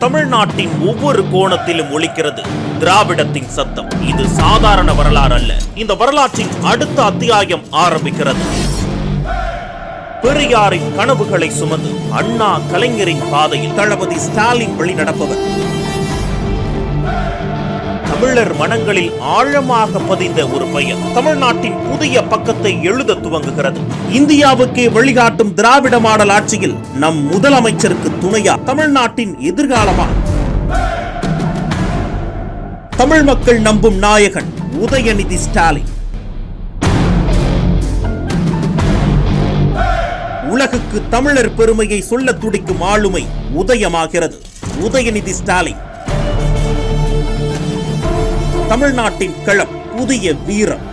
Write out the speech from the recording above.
தமிழ்நாட்டின் ஒவ்வொரு கோணத்திலும் ஒலிக்கிறது திராவிடத்தின் சத்தம். இது சாதாரண வரலாறு அல்ல. இந்த வரலாற்றின் அடுத்த அத்தியாயம் ஆரம்பிக்கிறது. பெரியாரின் கனவுகளை சுமந்து அண்ணா கலைஞரின் பாதையில் தளபதி ஸ்டாலின் வழிநடப்பவர். தமிழர் மனங்களில் ஆழமாக பதிந்த ஒரு பெயர் தமிழ்நாட்டின் புதிய பக்கத்தை எழுத துவங்குகிறது. இந்தியாவுக்கே வழிகாட்டும் திராவிட மாடல் ஆட்சியில் நம் முதலமைச்சருக்கு துணையா தமிழ்நாட்டின் எதிர்காலமா? தமிழ் மக்கள் நம்பும் நாயகன் உதயநிதி ஸ்டாலின். உலகுக்கு தமிழர் பெருமையை சொல்ல துடிக்கும் ஆளுமை உதயமாகிறது. உதயநிதி ஸ்டாலின். தமிழ்நாட்டின் களம் புதிய வீரம்.